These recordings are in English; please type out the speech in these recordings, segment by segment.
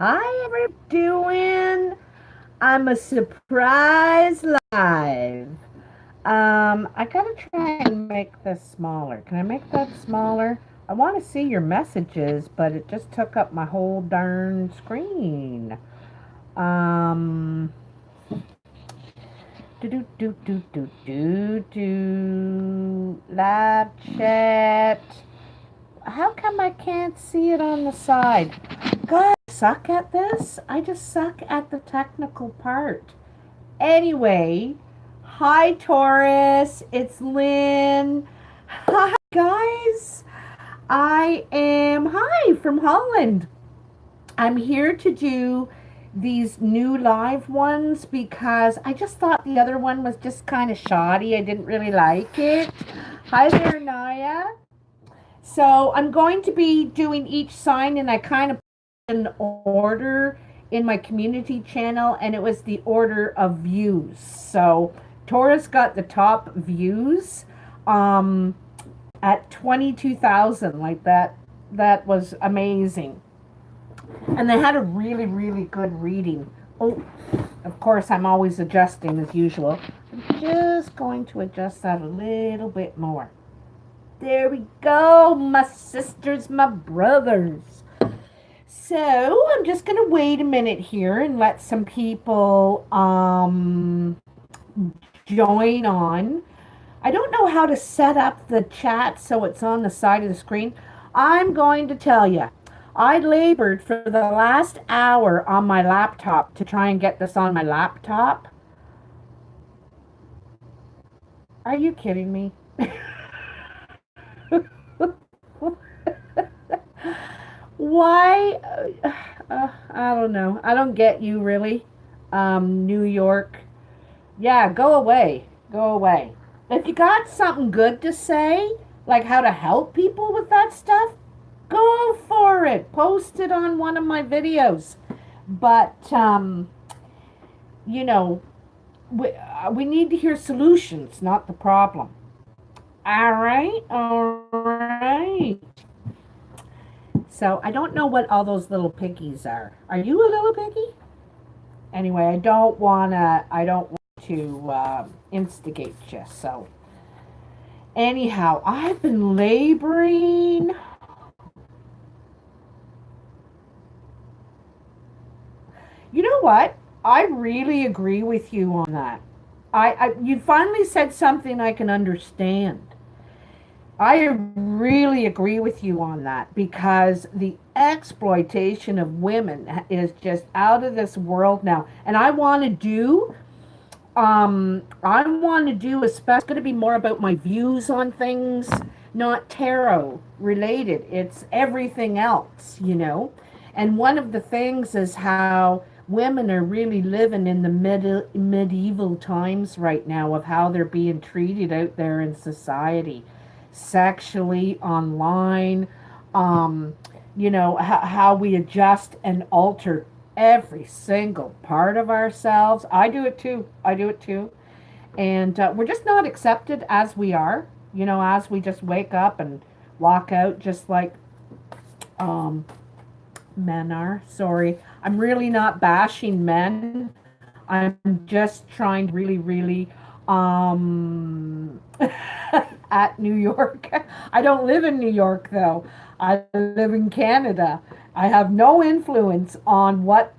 Hi, everybody doing? I'm a surprise live. I gotta try and make this smaller. Can I make that smaller? I want to see your messages, but it just took up my whole darn screen. Um, live chat. How come I can't see it on the side? God, I suck at this. I just suck at the technical part. Anyway, hi Taurus, it's Lynn. Hi guys. Hi from Holland. I'm here to do these new live ones because I just thought the other one was just kind of shoddy. I didn't really like it. Hi there, Naya. So I'm going to be doing each sign, and I kind of put an order in my community channel, and it was the order of views. So Taurus got the top views at 22,000. Like that was amazing. And they had a really, really good reading. Oh, of course, I'm always adjusting as usual. I'm just going to adjust that a little bit more. There we go, my sisters, my brothers. So I'm just going to wait a minute here and let some people join on. I don't know how to set up the chat so it's on the side of the screen. I'm going to tell you, I labored for the last hour on my laptop to try and get this on my laptop. Are you kidding me? Why? I don't know. I don't get you really. New York. Yeah, go away. Go away. If you got something good to say, like how to help people with that stuff, go for it. Post it on one of my videos. But, you know, we need to hear solutions, not the problem. All right. All right. So I don't know what all those little piggies are. Are you a little piggy? Anyway, I don't want to instigate you. So anyhow, I've been laboring. You know what? I really agree with you on that. You finally said something I can understand. I really agree with you on that because the exploitation of women is just out of this world now. And I want to do, especially going to be more about my views on things, not tarot related. It's everything else, you know. And one of the things is how women are really living in the medieval times right now of how they're being treated out there in society sexually, online, you know, how we adjust and alter every single part of ourselves. I do it too. I do it too. And we're just not accepted as we are, you know, as we just wake up and walk out just like men are. Sorry. I'm really not bashing men. I'm just trying to really, really at New York. I don't live in New York though. I live in Canada. I have no influence on what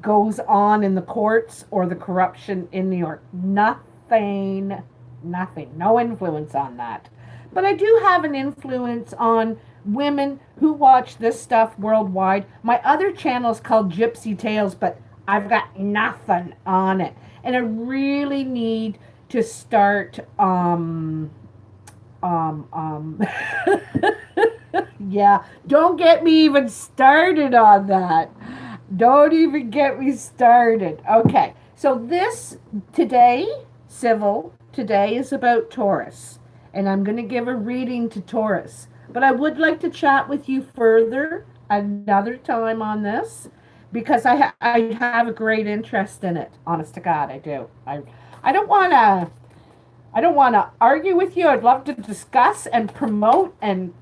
goes on in the courts or the corruption in New York. Nothing, nothing. No influence on that. But I do have an influence on women who watch this stuff worldwide. My other channel is called Gypsy Tales, but I've got nothing on it. And I really need to start yeah, don't get me even started on that. Don't even get me started. Okay, so this today, today is about Taurus. And I'm going to give a reading to Taurus. But I would like to chat with you further another time on this because I have a great interest in it. Honest to God, I do. I don't want to argue with you. I'd love to discuss and promote and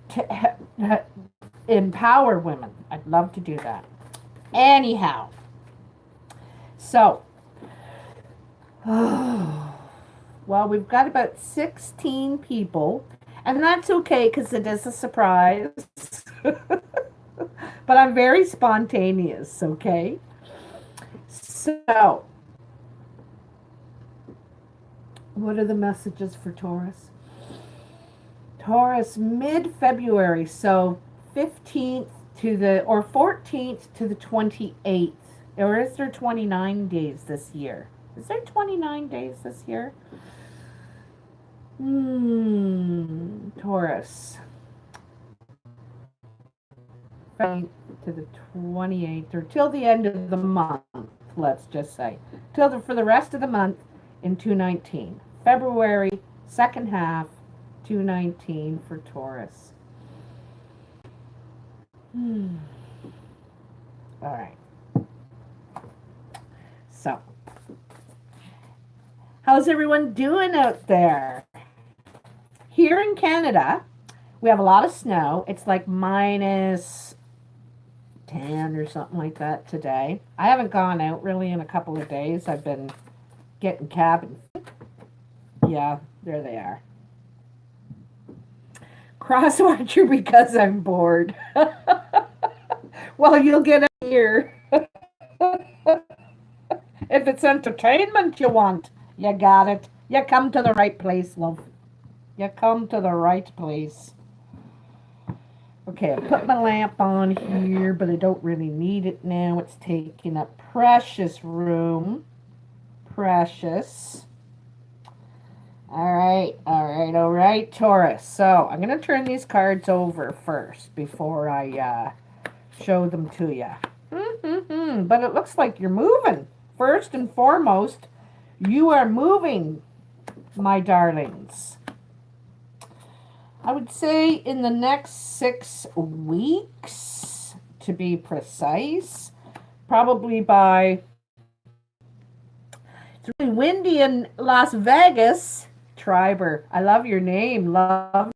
empower women. I'd love to do that. Anyhow, so, well, we've got about 16 people, and that's okay because it is a surprise. But I'm very spontaneous, okay? So, what are the messages for Taurus? Taurus mid-February, so 15th to the, or 14th to the 28th. Or is there 29 days this year? Is there 29 days this year? Taurus. To the 28th, or till the end of the month, let's just say. For the rest of the month in 219. February, second half, 219 for Taurus. All right. So, how's everyone doing out there? Here in Canada, we have a lot of snow. It's like minus 10 or something like that today. I haven't gone out really in a couple of days. I've been getting cabin. Yeah, there they are. Crosswatcher because I'm bored. Well, you'll get it here. If it's entertainment you want, you got it. You come to the right place, love. You come to the right place. Okay, I put my lamp on here, but I don't really need it now. It's taking up precious room. Precious. All right, Taurus. So I'm going to turn these cards over first before I show them to you. But it looks like you're moving. First and foremost, you are moving, my darlings. I would say in the next 6 weeks, to be precise, probably by, it's really windy in Las Vegas. Triber, I love your name. Love.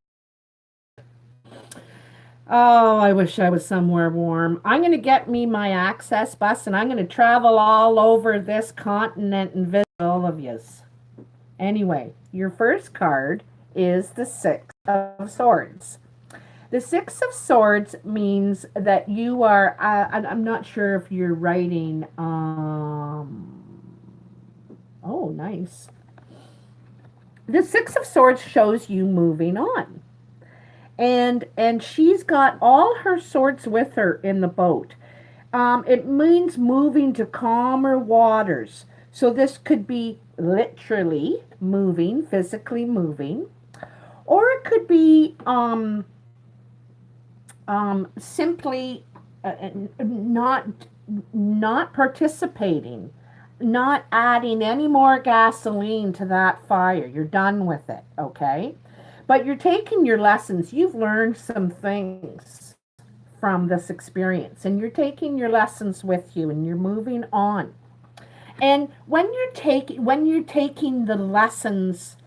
Oh, I wish I was somewhere warm. I'm going to get me my access bus and I'm going to travel all over this continent and visit all of yous. Anyway, your first card is the Six of Swords. The Six of Swords means that you are, I'm not sure if you're writing, oh, nice. The Six of Swords shows you moving on. And she's got all her swords with her in the boat. It means moving to calmer waters. So this could be literally moving, physically moving, or it could be simply not participating, not adding any more gasoline to that fire. You're done with it, okay? But you're taking your lessons. You've learned some things from this experience, and you're taking your lessons with you, and you're moving on. And when you're taking the lessons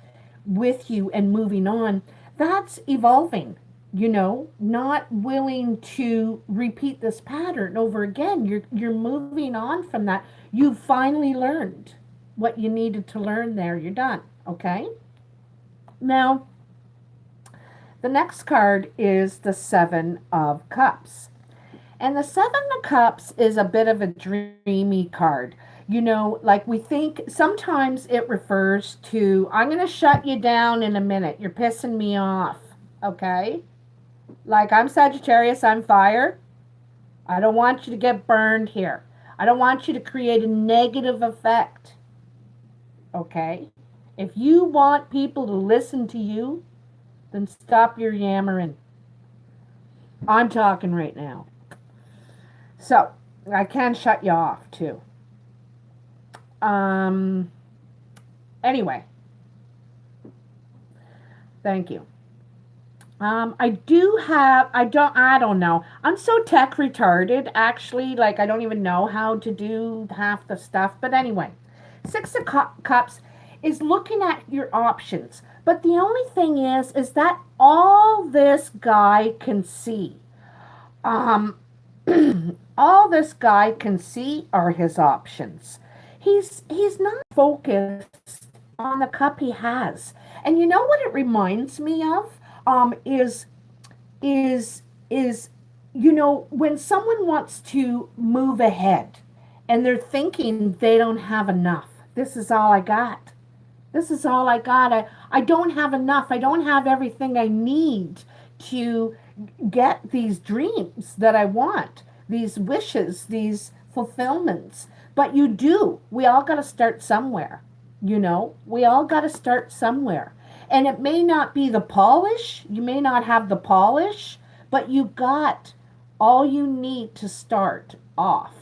with you and moving on, that's evolving. You know, not willing to repeat this pattern over again. You're moving on from that. You've finally learned what you needed to learn there. You're done. Okay? Now, the next card is the Seven of Cups. And the Seven of Cups is a bit of a dreamy card. You know, like we think, sometimes it refers to, I'm going to shut you down in a minute. You're pissing me off. Okay? Like, I'm Sagittarius, I'm fire. I don't want you to get burned here. I don't want you to create a negative effect. Okay? If you want people to listen to you, then stop your yammering. I'm talking right now. So, I can shut you off, too. Anyway. Thank you. I don't know. I'm so tech retarded, actually. Like, I don't even know how to do half the stuff. But anyway, Six of Cups is looking at your options. But the only thing is that all this guy can see All this guy can see are his options. He's not focused on the cup he has. And you know what it reminds me of? Is is is when someone wants to move ahead and they're thinking they don't have enough. This is all I got. This is all I got. I don't have enough. I don't have everything I need to get these dreams that I want, these wishes, these fulfillments. But you do. We all got to start somewhere. We all got to start somewhere. And it may not be the polish. You may not have the polish, but you got all you need to start off.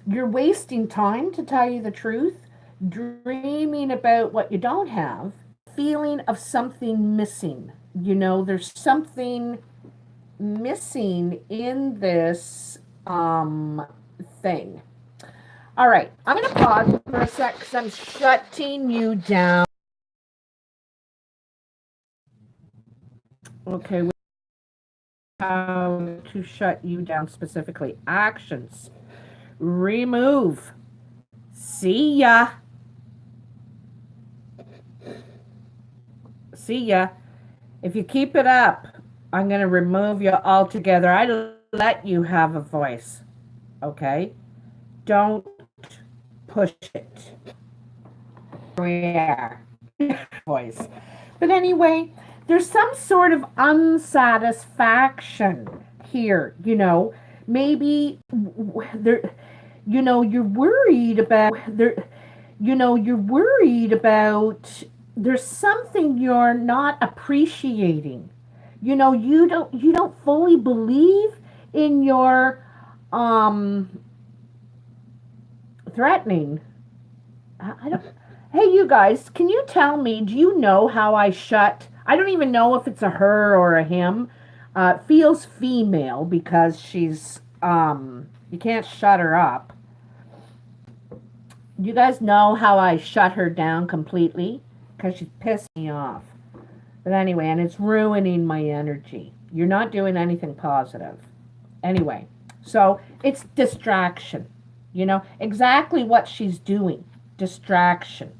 You're wasting time, to tell you the truth, dreaming about what you don't have, feeling of something missing. There's something missing in this thing. All right, I'm going to pause for a sec because I'm shutting you down. Okay, how to shut you down specifically. Actions. Remove. See ya. See ya. If you keep it up, I'm going to remove you altogether. I let you have a voice. Okay? Don't push it. Where? Voice. But anyway, there's some sort of unsatisfaction here, maybe there, you're worried about there's something you're not appreciating. You don't fully believe in your threatening. I don't. Hey, you guys, can you tell me, do you know how I shut? I don't even know if it's a her or a him. Feels female because she's, you can't shut her up. You guys know how I shut her down completely? Because she's pissed me off. But anyway, and it's ruining my energy. You're not doing anything positive. Anyway, so it's distraction. Exactly what she's doing. Distraction.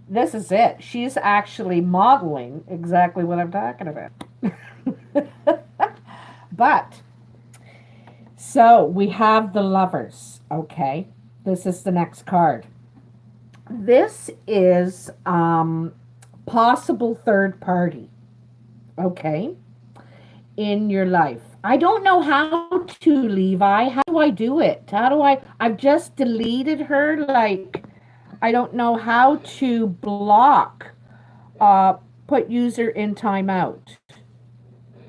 This is it. She's actually modeling exactly what I'm talking about. But, so we have the Lovers, okay? This is the next card. This is possible third party, okay, in your life. I don't know how to, Levi. How do I do it? I've just deleted her, I don't know how to block, put user in timeout.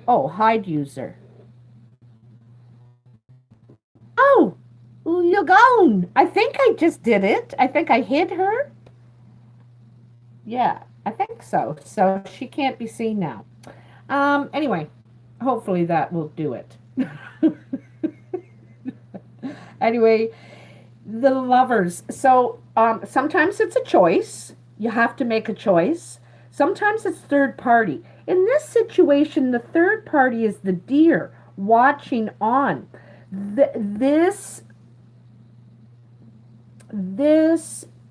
Oh, hide user. Oh, you're gone. I think I just did it. I think I hid her. Yeah, I think so. So she can't be seen now. Anyway, hopefully that will do it. Anyway, the Lovers. So sometimes it's a choice. You have to make a choice. Sometimes it's third party. In this situation, the third party is the Deer watching on. This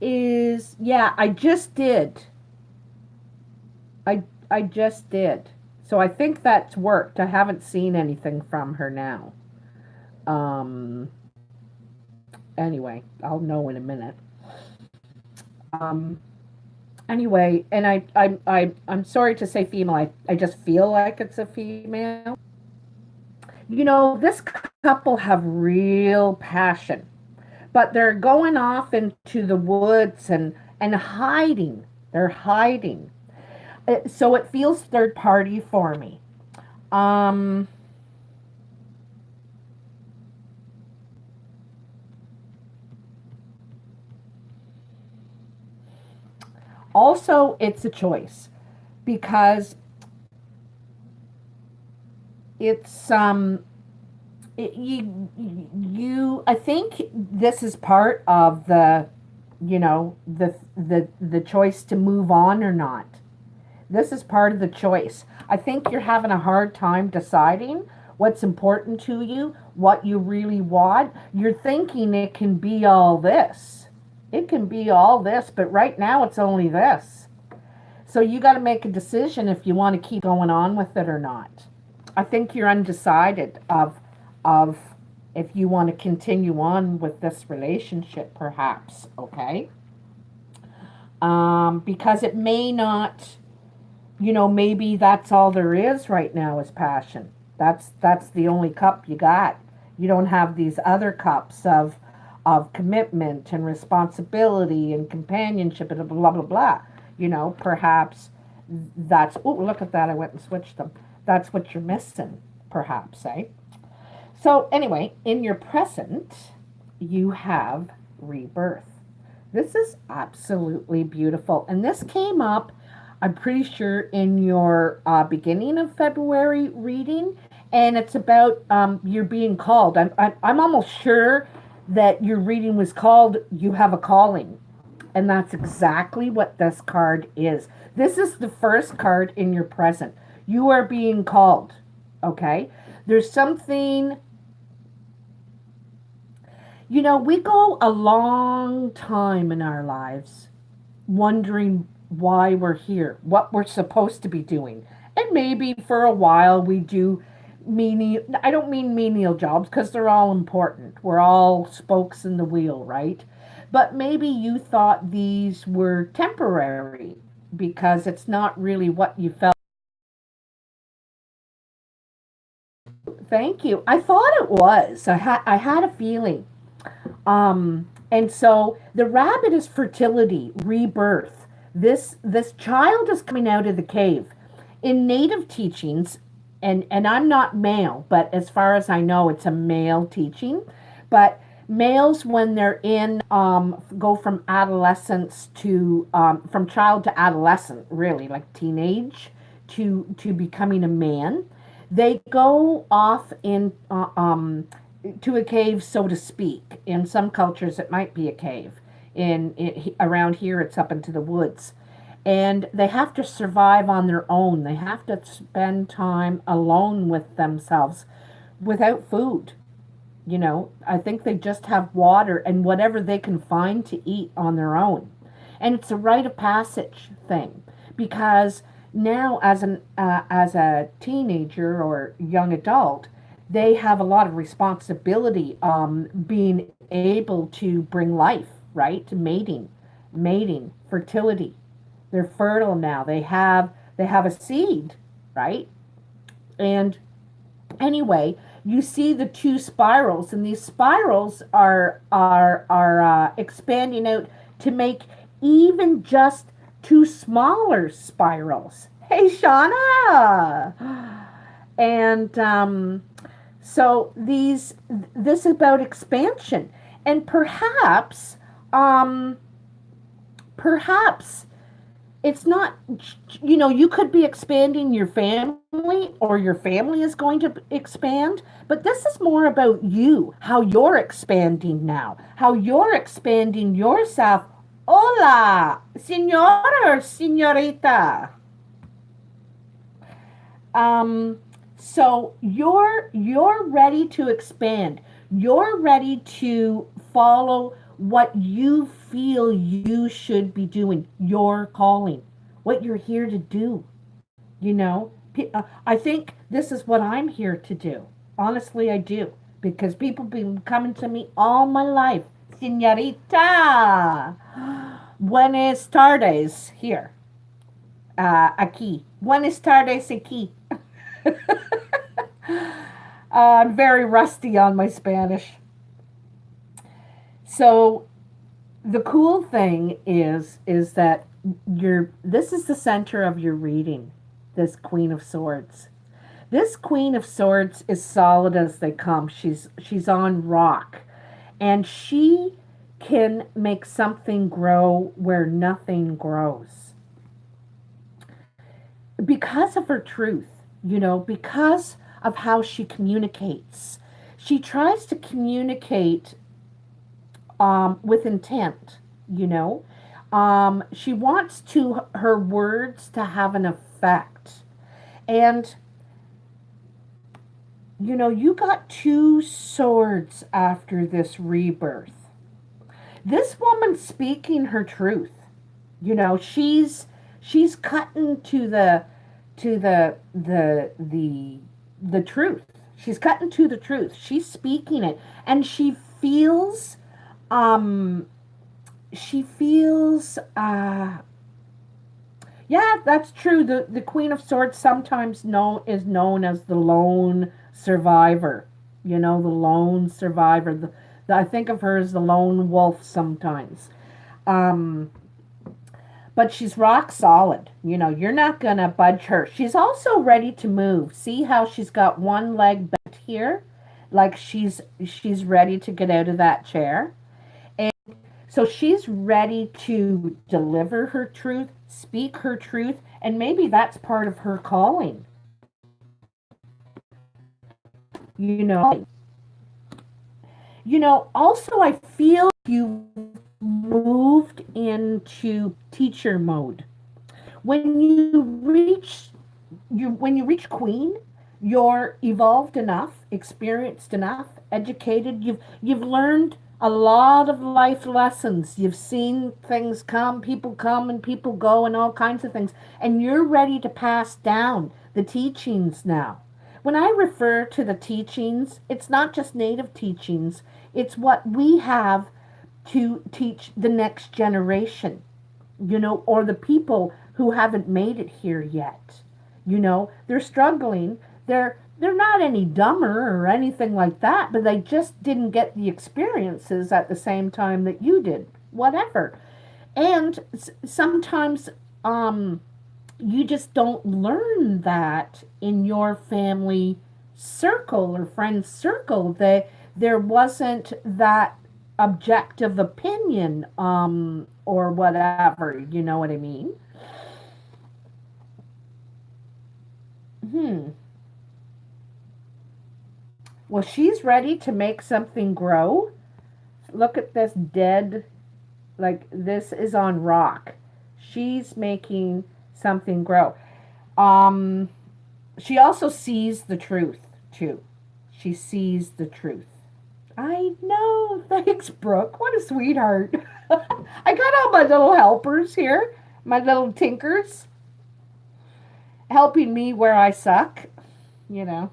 is, yeah, I just did. I just did. So I think that's worked. I haven't seen anything from her now. Anyway, I'll know in a minute. Anyway, and I'm sorry to say female. I just feel like it's a female. This couple have real passion, but they're going off into the woods and hiding. They're hiding. So it feels third party for me. Also, it's a choice because it's I think this is part of the the choice to move on or not. This is part of the choice. I think you're having a hard time deciding what's important to you, what you really want. You're thinking it can be all this. It can be all this, but right now it's only this. So you got to make a decision if you want to keep going on with it or not. I think you're undecided of if you want to continue on with this relationship, perhaps. Okay, because it may not. Maybe that's all there is right now is passion. That's the only cup you got. You don't have these other cups of commitment and responsibility and companionship and blah blah blah. Perhaps that's, oh, look at that, I went and switched them. That's what you're missing, perhaps, eh? So anyway, in your present, you have rebirth. This is absolutely beautiful. And this came up, I'm pretty sure, in your beginning of February reading. And it's about you're being called. I'm almost sure that your reading was called You Have a Calling. And that's exactly what this card is. This is the first card in your present. You are being called. Okay? There's something. We go a long time in our lives wondering why we're here, what we're supposed to be doing. And maybe for a while we do I don't mean menial jobs, because they're all important. We're all spokes in the wheel, right? But maybe you thought these were temporary because it's not really what you felt. Thank you. I thought it was. I had a feeling. And so the rabbit is fertility, rebirth. This child is coming out of the cave. In native teachings, and I'm not male, but as far as I know, it's a male teaching. But males, when they're in, go from adolescence to, from child to adolescent, really, like teenage, to becoming a man. They go off in, to a cave, so to speak. In some cultures, it might be a cave. Around here, it's up into the woods, and they have to survive on their own. They have to spend time alone with themselves, without food. I think they just have water and whatever they can find to eat on their own, and it's a rite of passage thing, because now as a teenager or young adult, they have a lot of responsibility, being able to bring life, right? Mating, fertility. They're fertile now. They have a seed, right? And anyway, you see the two spirals, and these spirals are expanding out to make even just two smaller spirals. Hey, Shauna! And so this is about expansion, and perhaps it's not, you could be expanding your family, or your family is going to expand, but this is more about you, how you're expanding now, how you're expanding yourself. Hola, señor or señorita. So you're ready to expand. You're ready to follow what you feel you should be doing, your calling, what you're here to do. I think this is what I'm here to do. Honestly, I do, because people have been coming to me all my life. Señorita, buenas tardes here. Aquí. Buenas tardes aquí. I'm very rusty on my Spanish. So the cool thing is that this is the center of your reading, this Queen of Swords. This Queen of Swords is solid as they come. She's on rock, and she can make something grow where nothing grows. Because of her truth, because of how she communicates. She tries to communicate with intent, She wants her words to have an effect. And you got two swords after this rebirth. This woman's speaking her truth. She's cutting to the truth. She's cutting to the truth. She's speaking it, and um she feels yeah, that's true. The Queen of Swords sometimes known as the lone survivor. The lone survivor. I think of her as the lone wolf sometimes. Um, but she's rock solid. You're not gonna budge her. She's also ready to move. See how she's got one leg bent here, like she's ready to get out of that chair. So she's ready to deliver her truth, speak her truth, and maybe that's part of her calling. You know. Also I feel you moved into teacher mode. When you reach queen, you're evolved enough, experienced enough, educated. You've learned a lot of life lessons. You've seen things come and people go and all kinds of things. And you're ready to pass down the teachings now. When I refer to the teachings, it's not just native teachings, it's what we have to teach the next generation, or the people who haven't made it here yet. They're struggling. They're not any dumber or anything like that, but they just didn't get the experiences at the same time that you did. Whatever. And sometimes you just don't learn that in your family circle or friend circle. There wasn't that objective opinion or whatever. You know what I mean? Well, she's ready to make something grow. Look at this dead, like this is on rock. She's making something grow. Um, she also sees the truth too. She sees the truth. I know. Thanks, Brooke. What a sweetheart. I got all my little helpers here, my little tinkers, helping me where I suck, you know.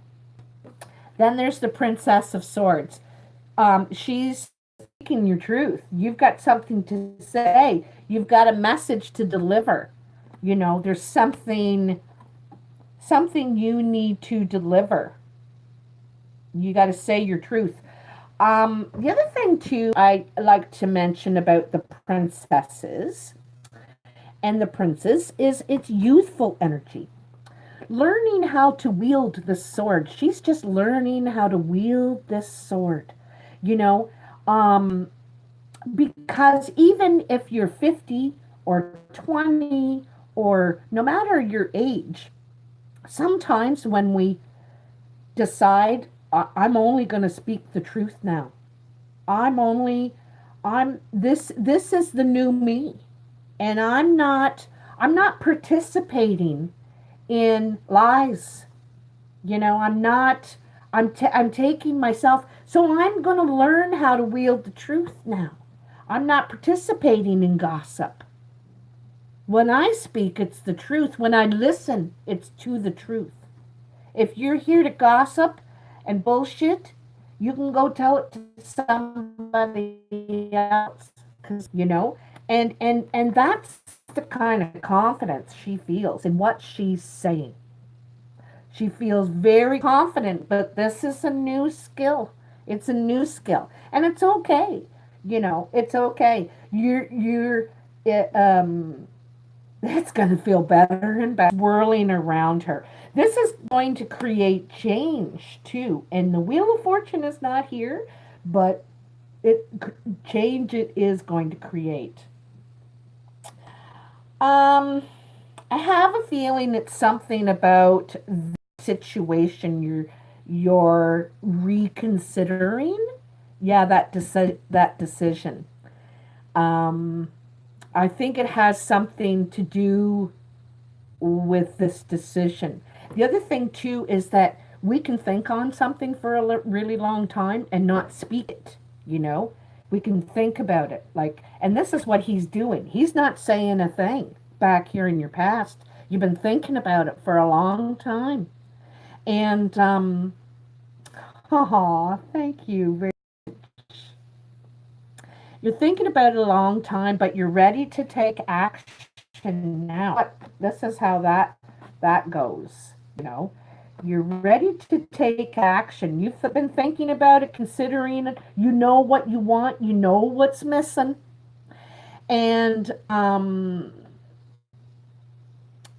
Then there's the Princess of Swords. She's speaking your truth. You've got something to say. You've got a message to deliver. There's something you need to deliver. You got to say your truth. The other thing too I like to mention about the princesses and the princes is its youthful energy. Learning how to wield the sword. She's just learning how to wield this sword. You know, um, because even if you're 50 or 20 or no matter your age, sometimes when we decide, I'm only going to speak the truth now. I'm only I'm this is the new me, and I'm not participating in lies. I'm not I'm taking myself, so I'm going to learn how to wield the truth now. I'm not participating in gossip. When I speak, it's the truth. When I listen, it's to the truth. If you're here to gossip and bullshit, you can go tell it to somebody else. And that's the kind of confidence she feels in what she's saying. She feels very confident, but this is a new skill. It's a new skill, and it's okay. It's okay. It, it's going to feel better and better swirling around her. This is going to create change too. And the Wheel of Fortune is not here, but change it is going to create. I have a feeling it's something about the situation you're reconsidering. Yeah, that decision. Um, I think it has something to do with this decision. The other thing too is that we can think on something for a really long time and not speak it, you know? We can think about it like, and this is what he's doing. He's not saying a thing back here in your past. You've been thinking about it for a long time. And haha, thank you. You're thinking about it a long time, but you're ready to take action now. But this is how that goes, you know. You're ready to take action. You've been thinking about it, considering it. You know what you want. You know what's missing. And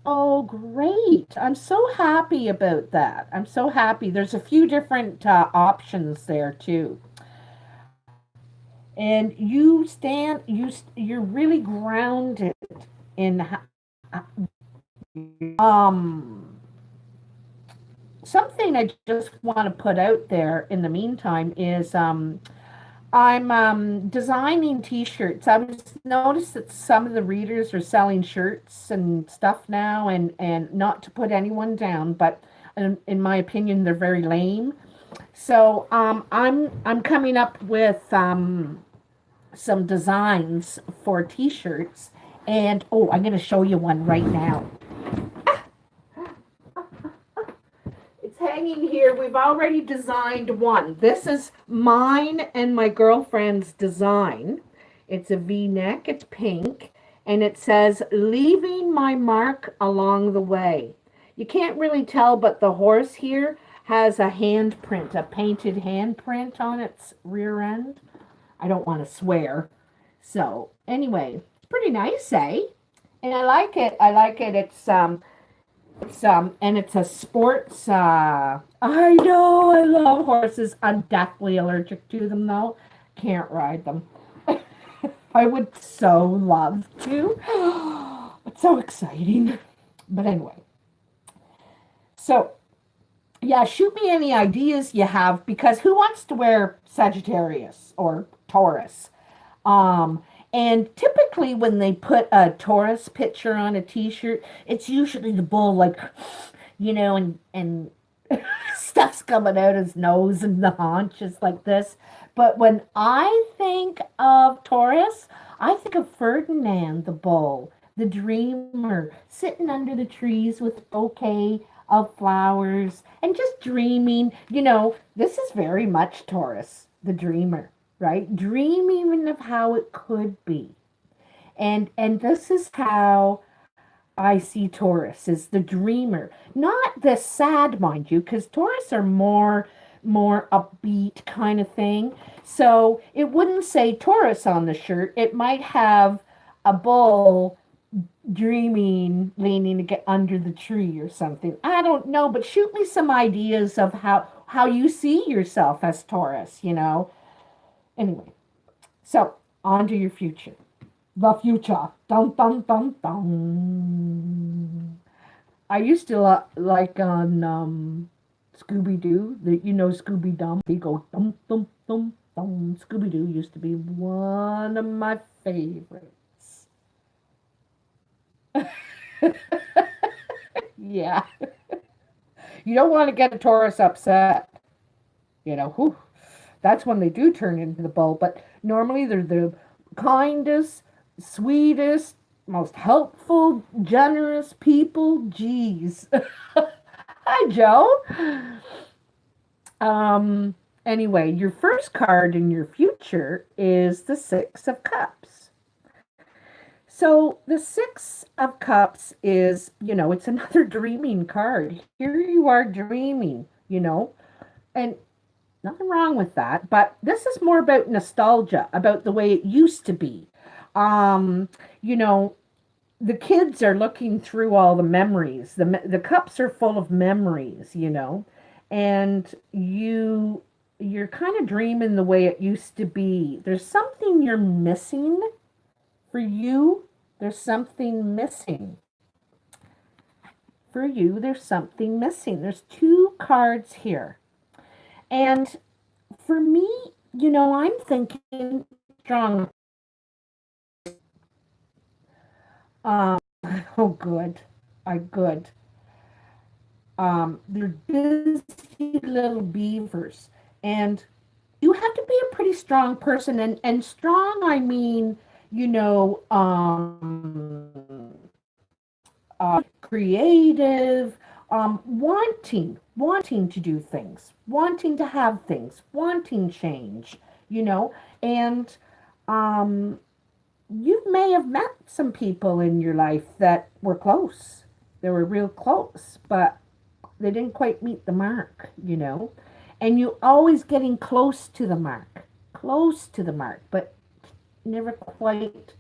oh, great! I'm so happy about that. I'm so happy. There's a few different options there too. And you're really grounded in um something I just want to put out there in the meantime is I'm designing t-shirts. I was noticed that some of the readers are selling shirts and stuff now, and not to put anyone down, but in my opinion they're very lame. So I'm coming up with some designs for t-shirts, and oh, I'm going to show you one right now. It's hanging here. We've already designed one. This is mine and my girlfriend's design. It's a v-neck, it's pink, and it says leaving my mark along the way. You can't really tell, but the horse here has a handprint, a painted handprint on its rear end. I don't want to swear. So anyway, it's pretty nice, eh? And I like it. I like it. And it's a sports. I know. I love horses. I'm deathly allergic to them, though. Can't ride them. I would so love to. It's so exciting. But anyway, so yeah, shoot me any ideas you have, because who wants to wear Sagittarius or Taurus? Um, and typically when they put a Taurus picture on a t-shirt, it's usually the bull, like, and stuff's coming out his nose and the haunches like this. But when I think of Taurus, I think of Ferdinand the bull, the dreamer, sitting under the trees with a bouquet of flowers and just dreaming. This is very much Taurus, the dreamer, right? Dreaming of how it could be. And this is how I see Taurus as the dreamer, not the sad, mind you, because Taurus are more upbeat kind of thing. So it wouldn't say Taurus on the shirt. It might have a bull dreaming, leaning to get under the tree or something. I don't know, but shoot me some ideas of how you see yourself as Taurus. Anyway, so on to your future. The future. Dun dun dun dun. I used to like on Scooby Doo. Scooby Dum. They go dum dum dum dum. Scooby Doo used to be one of my favorites. Yeah. You don't want to get a Taurus upset. Whew, that's when they do turn into the bull. But normally they're the kindest, sweetest, most helpful, generous people. Jeez. Hi, Joe. Anyway, your first card in your future is the Six of Cups. So the Six of Cups is, it's another dreaming card. Here you are dreaming, and nothing wrong with that. But this is more about nostalgia, about the way it used to be. Um, you know, the kids are looking through all the memories. The cups are full of memories, and you're kind of dreaming the way it used to be. There's something you're missing for you. There's something missing. For you, there's something missing. There's two cards here. And for me, I'm thinking strong. Um, oh, good. Good. They're busy little beavers. And you have to be a pretty strong person. And strong, I mean, you know, creative, wanting to do things, wanting to have things, wanting change, you know, and um, you may have met some people in your life that were close. They were real close, but they didn't quite meet the mark, you know. And you always getting close to the mark, but never quite,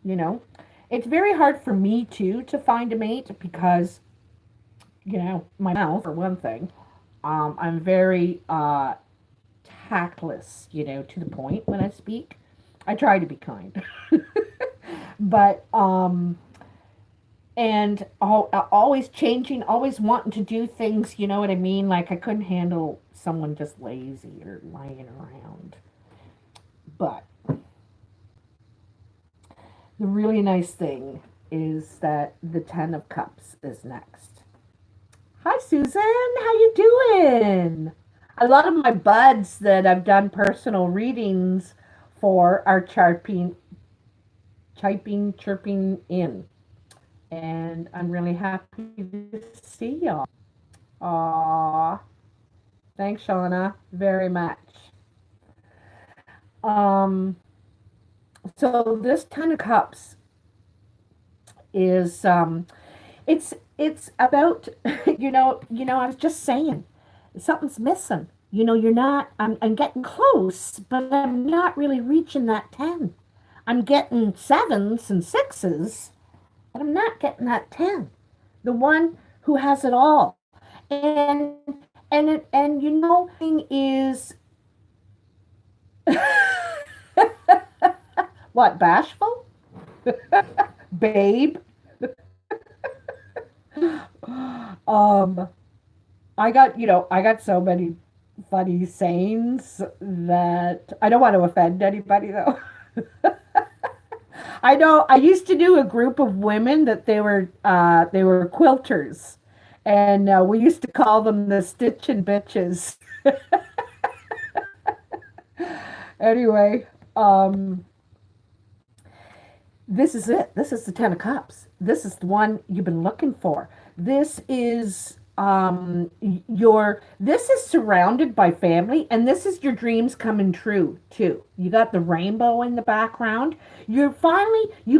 you know. It's very hard for me too to find a mate because, you know, my mouth for one thing. I'm very tactless, you know, to the point when I speak. I try to be kind, but and always changing, always wanting to do things. You know what I mean? Like I couldn't handle someone just lazy or lying around. But the really nice thing is that the Ten of Cups is next. Hi, Susan. How you doing? A lot of my buds that I've done personal readings for are chirping in, and I'm really happy to see y'all. Aw, thanks, Shauna, very much. Um, so this Ten of Cups is it's about I was just saying something's missing. You know, you're not. I'm getting close, but I'm not really reaching that 10. I'm getting sevens and sixes, but I'm not getting that 10. The one who has it all. And and you know thing is what, bashful? Babe. Um I got so many funny sayings that I don't want to offend anybody though. I know I used to do a group of women that they were quilters, and we used to call them the Stitchin' Bitches. Anyway, this is it. This is the Ten of Cups. This is the one you've been looking for. This is your this is surrounded by family, and this is your dreams coming true too. You got the rainbow in the background. You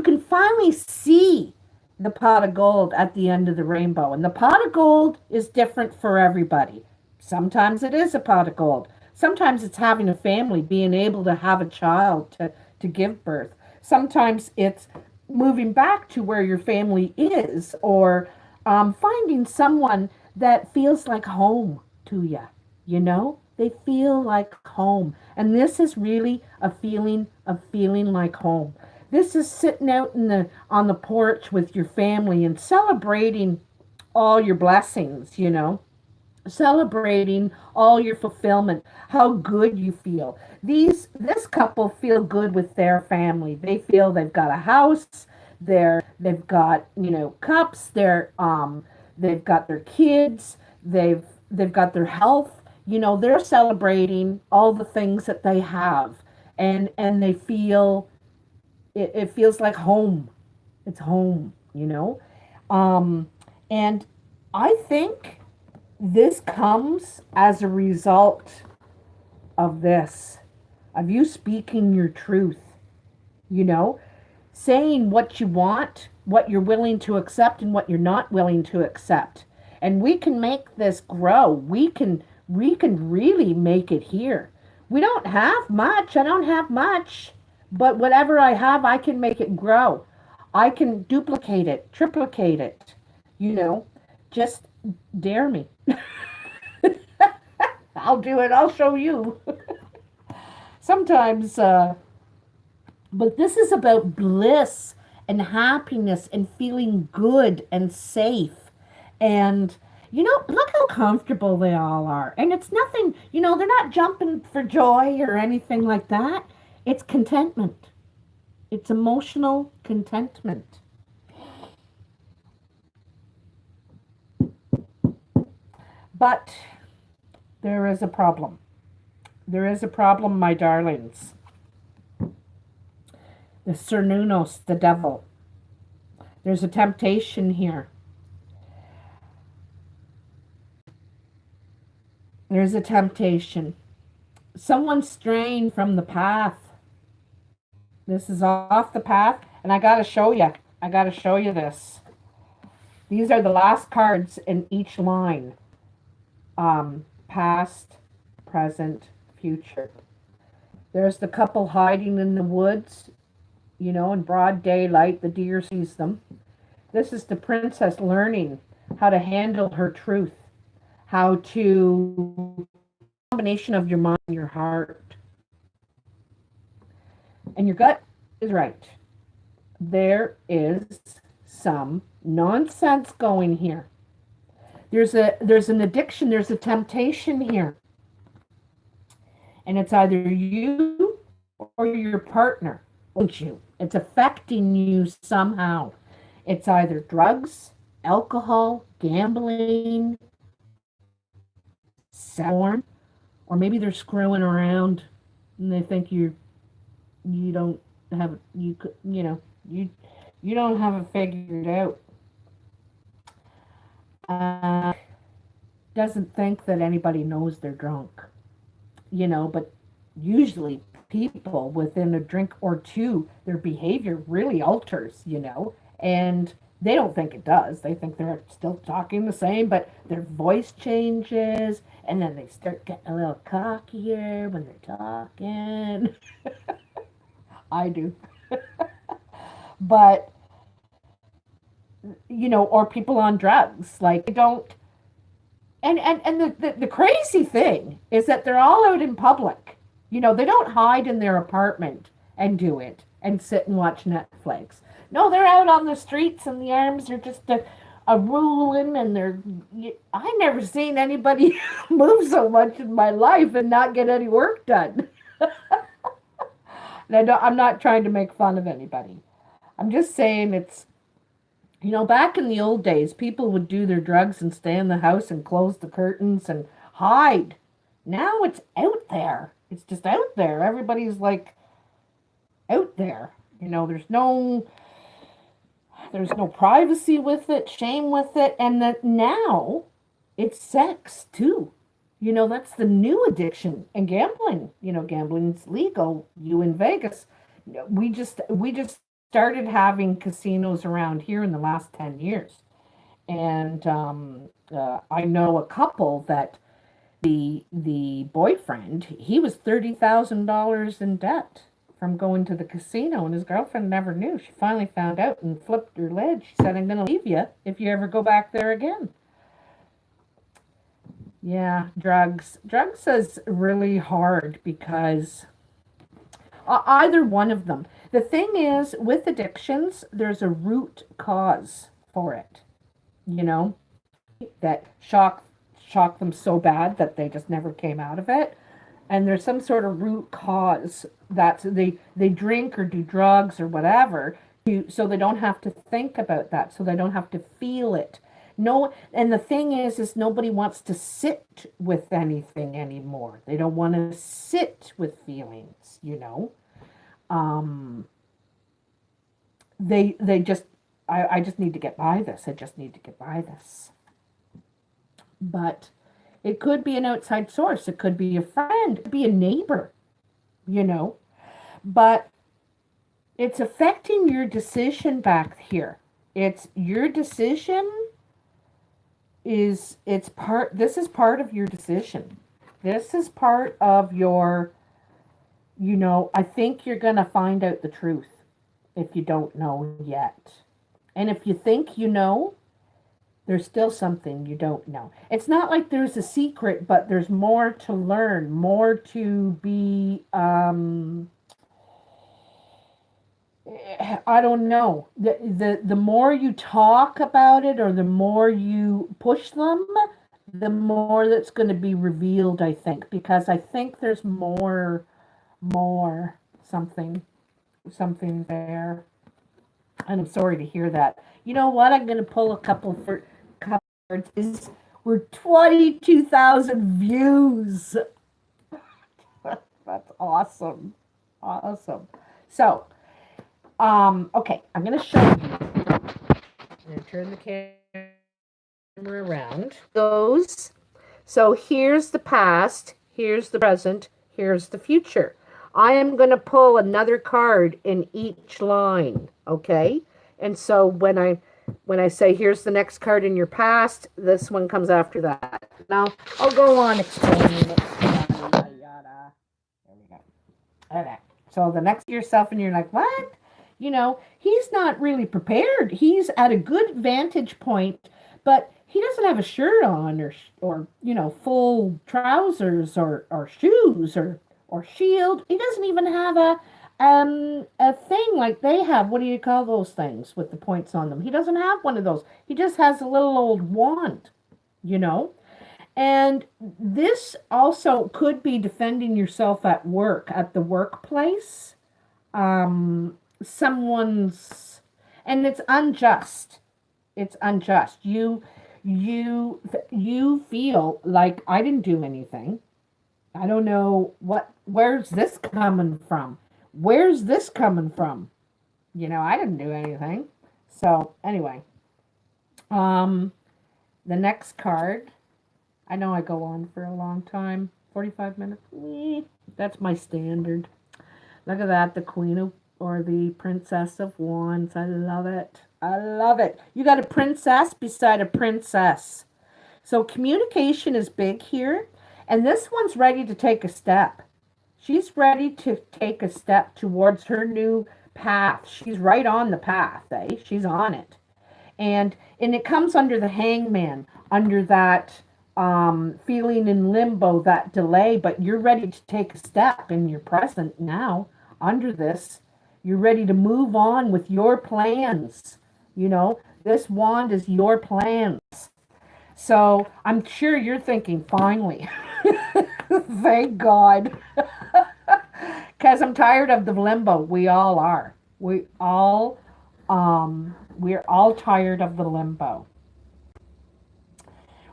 can finally see the pot of gold at the end of the rainbow. And the pot of gold is different for everybody. Sometimes it is a pot of gold. Sometimes it's having a family, being able to have a child to give birth. Sometimes it's moving back to where your family is, or finding someone that feels like home to you. You know, they feel like home. And this is really a feeling of feeling like home. This is sitting out in the on the porch with your family and celebrating all your blessings, you know, celebrating all your fulfillment, how good you feel. This couple feel good with their family. They feel they've got a house, they've got, you know, cups, they've got their kids, they've got their health. You know, they're celebrating all the things that they have, and they feel it feels like home. It's home, you know. Um, and I think this comes as a result of this, of you speaking your truth, you know, saying what you want, what you're willing to accept, and what you're not willing to accept. And we can make this grow. We can really make it here. We don't have much. I don't have much. But whatever I have, I can make it grow. I can duplicate it, triplicate it. You know, just dare me. I'll do it. I'll show you. Sometimes, but this is about bliss and happiness and feeling good and safe. And, you know, look how comfortable they all are. And it's nothing, you know, they're not jumping for joy or anything like that. It's contentment. It's emotional contentment. But there is a problem. There is a problem, my darlings. The Cernunnos, the devil. There's a temptation here. There's a temptation. Someone's straying from the path. This is off the path, and I gotta show you. I gotta show you this. These are the last cards in each line. Past, present, future. There's the couple hiding in the woods, you know, in broad daylight. The deer sees them. This is the princess learning how to handle her truth, how to combination of your mind and your heart. And your gut is right. There is some nonsense going here. There's an addiction, there's a temptation here. And it's either you or your partner, won't you? It's affecting you somehow. It's either drugs, alcohol, gambling, porn, or maybe they're screwing around and they think you don't have you don't have it figured out. Doesn't think that anybody knows they're drunk, you know, but usually people within a drink or two, their behavior really alters, you know, and they don't think it does. They think they're still talking the same, but their voice changes, and then they start getting a little cockier when they're talking. I do. But, you know, or people on drugs, like, they don't. And the crazy thing is that they're all out in public. You know, they don't hide in their apartment and do it and sit and watch Netflix. No, they're out on the streets and the arms are just a ruling, and I never seen anybody move so much in my life and not get any work done. And I'm not trying to make fun of anybody. I'm just saying it's, you know, back in the old days, people would do their drugs and stay in the house and close the curtains and hide. Now it's out there. It's just out there. Everybody's like out there. You know, there's no privacy with it, shame with it, and that now it's sex too. You know, that's the new addiction. And gambling. You know, gambling's legal. You in Vegas. We just started having casinos around here in the last 10 years. And I know a couple that the boyfriend, he was $30,000 in debt from going to the casino, and his girlfriend never knew. She finally found out and flipped her lid. She said, "I'm going to leave you if you ever go back there again." Yeah, drugs. Drugs is really hard because either one of them. The thing is, with addictions, there's a root cause for it, you know, that shock them so bad that they just never came out of it. And there's some sort of root cause that they drink or do drugs or whatever, so they don't have to think about that, so they don't have to feel it. No, and the thing is nobody wants to sit with anything anymore. They don't want to sit with feelings, you know. They just, I just need to get by this. I just need to get by this. But it could be an outside source. It could be a friend. It could be a neighbor, you know. But it's affecting your decision back here. It's your decision this is part of your decision. This is part of your, you know, I think you're going to find out the truth if you don't know yet. And if you think you know, there's still something you don't know. It's not like there's a secret, but there's more to learn, more to be, I don't know. The more you talk about it or the more you push them, the more that's going to be revealed, I think, because I think there's more something there. And I'm sorry to hear that. You know what? I'm going to pull a couple cards. We're 22,000 views. That's awesome. Awesome. So, okay, I'm going to show you. I'm going to turn the camera around. Goes. So here's the past, here's the present, here's the future. I am going to pull another card in each line, okay? And so when I say here's the next card in your past, this one comes after that. Now I'll go on explaining it. Yada, yada. There we go. Okay. So the next to yourself, and you're like, what? You know, he's not really prepared. He's at a good vantage point, but he doesn't have a shirt on or you know, full trousers or shoes or shield. He doesn't even have a thing like they have. What do you call those things with the points on them? He doesn't have one of those. He just has a little old wand, you know? And this also could be defending yourself at work, at the workplace. Someone's, and it's unjust. It's unjust. You feel like I didn't do anything. I don't know where's this coming from? Where's this coming from? You know, I didn't do anything. So anyway, the next card. I know I go on for a long time. 45 minutes. That's my standard. Look at that. The Queen of, or the Princess of Wands. I love it. I love it. You got a princess beside a princess. So communication is big here. And this one's ready to take a step. She's ready to take a step towards her new path. She's right on the path, eh? She's on it. And it comes under the Hangman, under that feeling in limbo, that delay, but you're ready to take a step in your present now under this. You're ready to move on with your plans. You know, this wand is your plans. So I'm sure you're thinking, finally, thank God. Because I'm tired of the limbo. We all are. We're all tired of the limbo.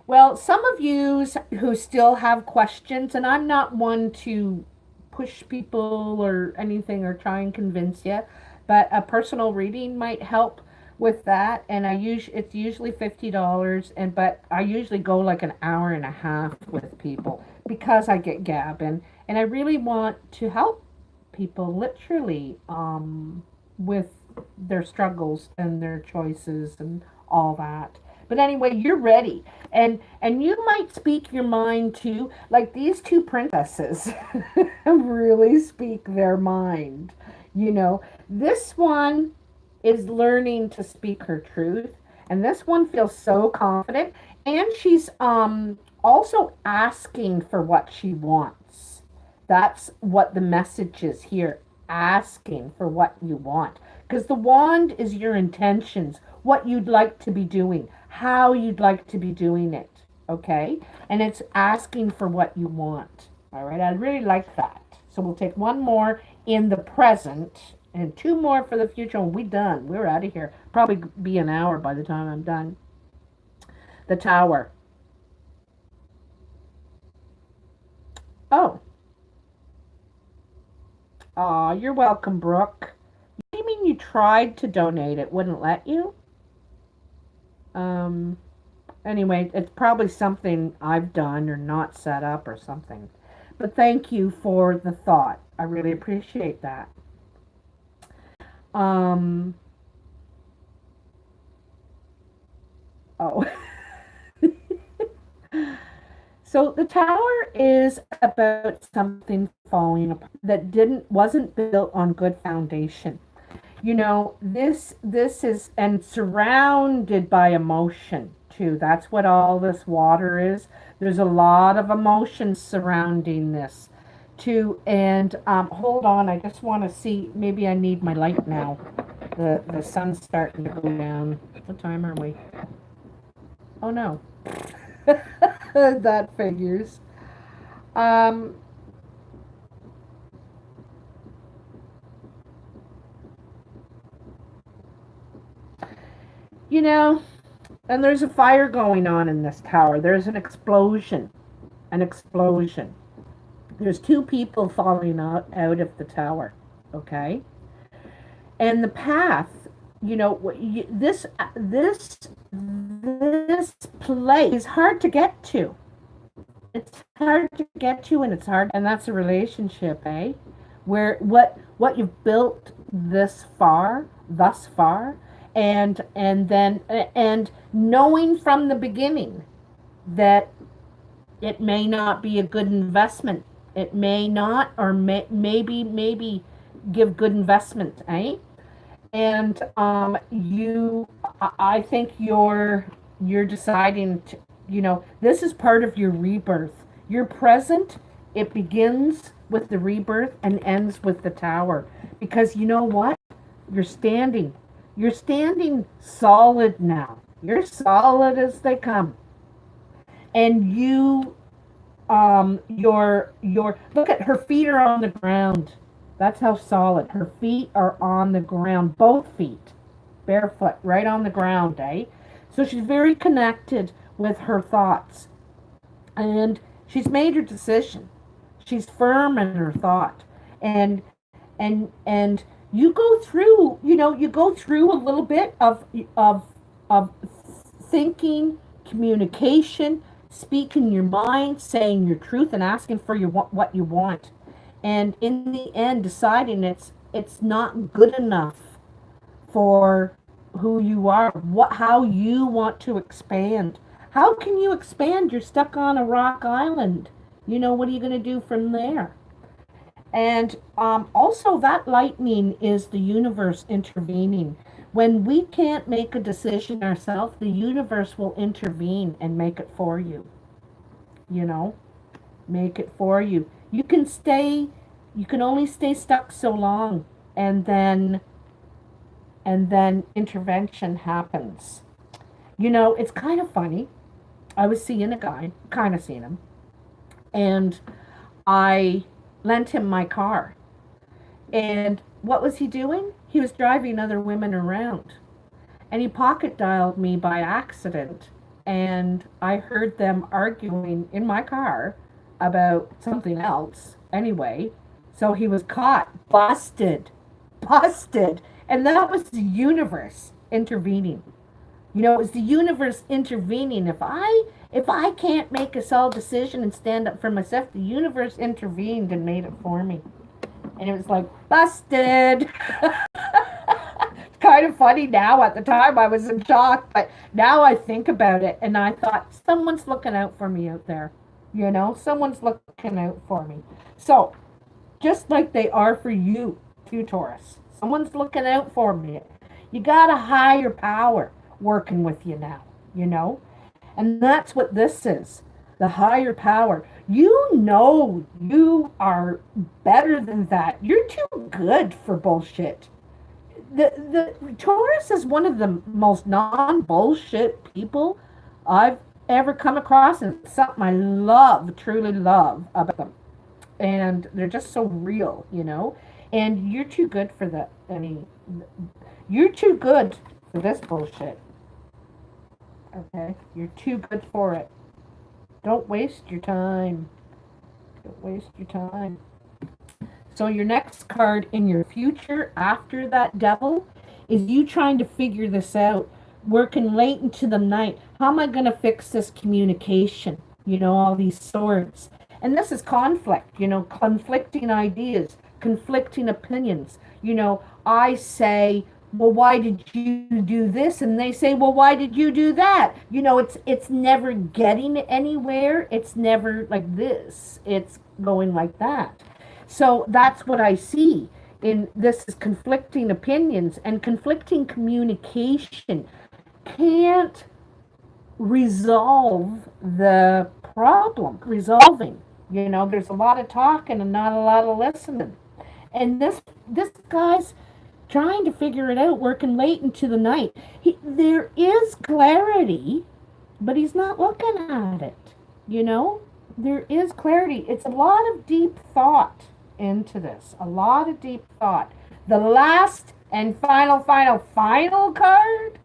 Well, some of you who still have questions, and I'm not one to push people or anything or try and convince you, but a personal reading might help with that. And it's usually $50, but I usually go like an hour and a half with people because I get gabbing, and I really want to help people literally with their struggles and their choices and all that. But anyway, you're ready. And you might speak your mind too. Like these two princesses really speak their mind. You know, this one is learning to speak her truth. And this one feels so confident. And she's also asking for what she wants. That's what the message is here. Asking for what you want. Because the wand is your intentions, what you'd like to be doing, how you'd like to be doing it, okay? And it's asking for what you want, all right? I really like that. So we'll take one more in the present and two more for the future, and we're done. We're out of here. Probably be an hour by the time I'm done. The Tower. Oh. Aw, you're welcome, Brooke. You mean you tried to donate, it wouldn't let you? Anyway, it's probably something I've done or not set up or something. But thank you for the thought. I really appreciate that. Oh. So the tower is about something falling apart that wasn't built on good foundation. You know, this is, and surrounded by emotion too. That's what all this water is. There's a lot of emotion surrounding this too. And hold on, I just want to see, maybe I need my light now. The sun's starting to go down. What time are we? Oh no. That figures. You know, And there's a fire going on in this tower. There's an explosion. An explosion. There's two people falling out of the tower. Okay? And the path, you know, this place is hard to get to. It's hard to get to, and it's hard, and that's a relationship, eh? Where what you've built thus far, and knowing from the beginning that it may not be a good investment. It may not, or maybe give good investment, eh? And I think you're deciding to, you know, this is part of your rebirth. Your present, it begins with the rebirth and ends with the tower. Because you know what? You're standing solid now. You're solid as they come. And your look at her feet are on the ground. That's how solid. Her feet are on the ground, both feet, barefoot, right on the ground, eh? So she's very connected with her thoughts. And she's made her decision. She's firm in her thought. And you go through, you know, you go through a little bit of thinking, communication, speaking your mind, saying your truth, and asking for what you want. And in the end, deciding it's not good enough for who you are, how you want to expand. How can you expand? You're stuck on a rock island. You know, what are you going to do from there? And also, that lightning is the universe intervening. When we can't make a decision ourselves, the universe will intervene and make it for you. You know, make it for you. You can only stay stuck so long, and then intervention happens. You know, it's kind of funny. I was seeing a guy, kind of seeing him, and I lent him my car. And what was he doing? He was driving other women around. And he pocket dialed me by accident. And I heard them arguing in my car about something else. Anyway, so he was caught, busted. And that was the universe intervening. You know, it was the universe intervening. If I can't make a solid decision and stand up for myself, the universe intervened and made it for me. And it was like, busted. It's kind of funny now. At the time, I was in shock. But now I think about it, and I thought, someone's looking out for me out there. You know, someone's looking out for me. So, just like they are for you, too, Taurus. Someone's looking out for me. You got a higher power working with you now, you know? And that's what this is. The higher power. You know you are better than that. You're too good for bullshit. The Taurus is one of the most non-bullshit people I've ever come across, and it's something I love, truly love about them. And they're just so real, you know? And you're too good for that. I mean, you're too good for this bullshit. Okay? You're too good for it. Don't waste your time. Don't waste your time. So your next card in your future after that devil is you trying to figure this out, working late into the night. How am I going to fix this communication? You know, all these swords. And this is conflict, you know, conflicting ideas, conflicting opinions. You know, I say, well, why did you do this? And they say, well, why did you do that? You know, it's never getting anywhere. It's never like this. It's going like that. So that's what I see in this is conflicting opinions and conflicting communication can't resolve the problem. Resolving, you know, there's a lot of talking and not a lot of listening. And this guy's trying to figure it out, working late into the night. There is clarity, but he's not looking at it, you know? There is clarity. It's a lot of deep thought into this. A lot of deep thought. The last and final card.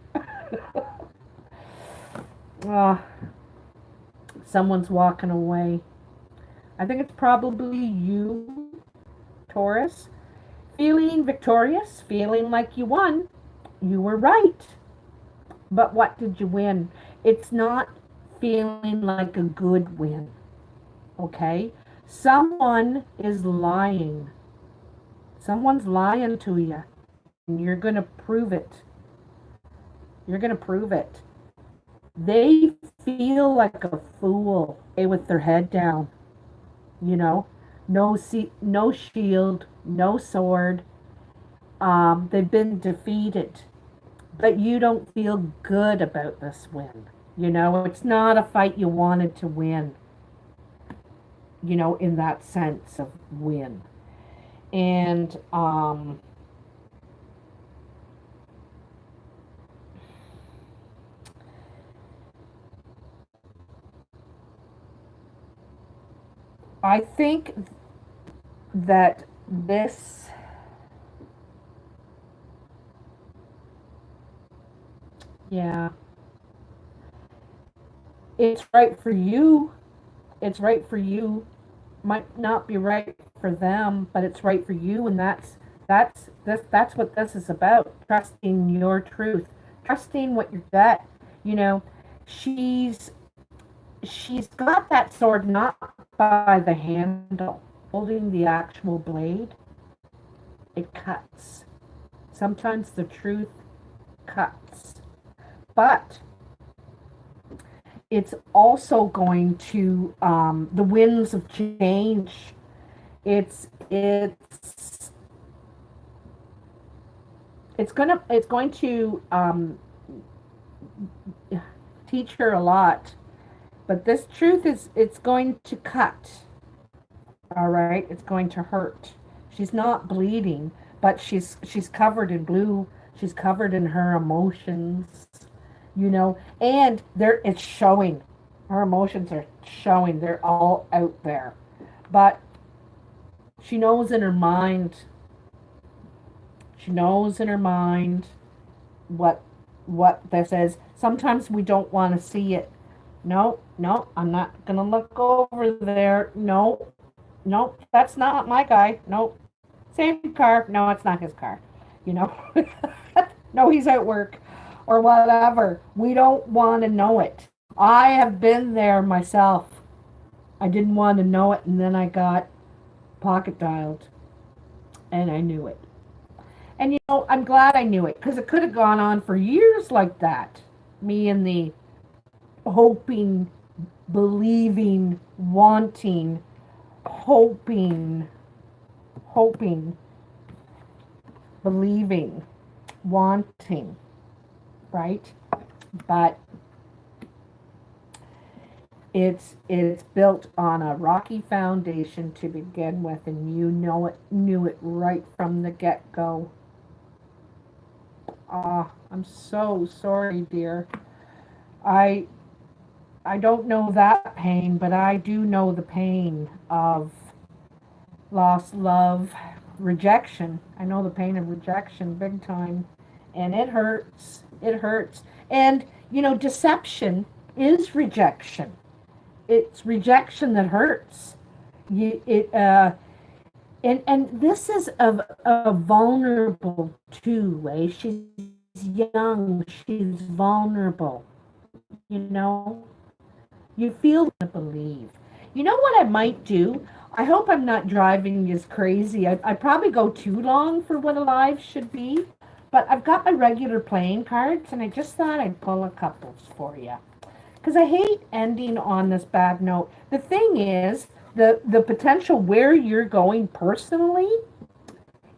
uh, someone's walking away. I think it's probably you, Taurus, feeling victorious, feeling like you won. You were right. But what did you win? It's not feeling like a good win. Okay? Someone is lying. Someone's lying to you. And you're going to prove it. You're going to prove it. They feel like a fool with their head down. You know? No shield, no sword. They've been defeated. But you don't feel good about this win. You know, it's not a fight you wanted to win. You know, in that sense of win. And I think that this, yeah, it's right for you. It's right for you. Might not be right for them, but it's right for you, and that's what this is about. Trusting your truth, trusting what your gut. You know, she's she's got that sword not by the handle, holding the actual blade. It cuts. Sometimes the truth cuts, but it's also going to the winds of change. It's going to teach her a lot. But this truth it's going to cut. All right, it's going to hurt. She's not bleeding, but she's covered in blue. She's covered in her emotions, you know, and it's showing. Her emotions are showing. They're all out there. But she knows in her mind. She knows in her mind what this is. Sometimes we don't want to see it. No, I'm not gonna look over there. No, that's not my guy. No, same car. No, it's not his car. You know, no, he's at work or whatever. We don't want to know it. I have been there myself. I didn't want to know it, and then I got pocket dialed, and I knew it. And you know, I'm glad I knew it because it could have gone on for years like that. Me and the hoping, believing, wanting, hoping, believing, wanting, right? But it's built on a rocky foundation to begin with, and you knew it right from the get-go. I'm so sorry, dear. I don't know that pain, but I do know the pain of lost love, rejection. I know the pain of rejection big time. And it hurts. It hurts. And, you know, deception is rejection. It's rejection that hurts. And this is a vulnerable too, way. She's young. She's vulnerable. You know, you feel to believe. You know what I might do? I hope I'm not driving you crazy. I'd probably go too long for what a live should be. But I've got my regular playing cards, and I just thought I'd pull a couple for you. Because I hate ending on this bad note. The thing is, the potential where you're going personally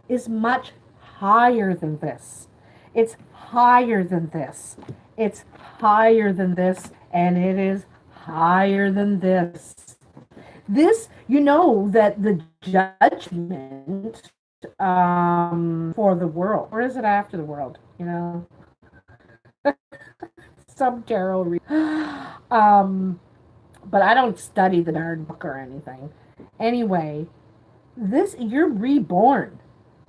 is much higher than this. It's higher than this. It's higher than this, and it is higher than this. This, you know, that the judgment for the world, or is it after the world? You know, some tarot but I don't study the darn book or anything. Anyway, this, you're reborn.